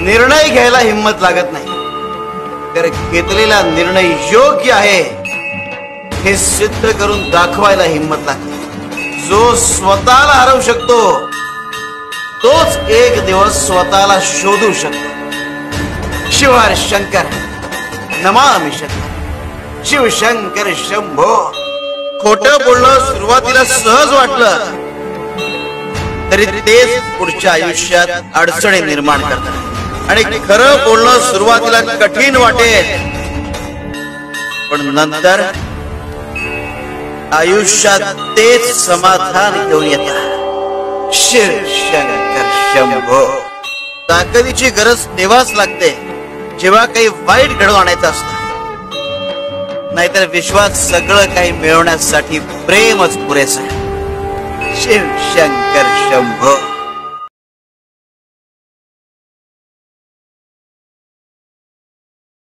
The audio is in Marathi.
निर्णय घ्यायला हिम्मत लागत नाही, तर घेतलेला निर्णय योग्य आहे हे सिद्ध करून दाखवायला हिम्मत लागते. जो स्वतःला हरवू शकतो तोच एक दिवस स्वतःला शोधू शकतो. शिवार शंकर नमामि शंकर, शिवशंकर शंभो. खोटं बोलणं सुरुवातीला सहज वाटलं तरी तेच पुढच्या आयुष्यात अडचणी निर्माण करतात. आणि खरं बोलणं सुरुवातीला कठीण वाटेल पण नंतर आयुष्यात तेच समाधान घेऊन येतात. शिवशंकर शंभो. ताकदीची गरज तेव्हाच लागते जेव्हा काही वाईट घडवून आणायचं असतं, नाहीतर विश्वात सगळं काही मिळवण्यासाठी प्रेमच पुरेसं आहे. शिवशंकर शंभो.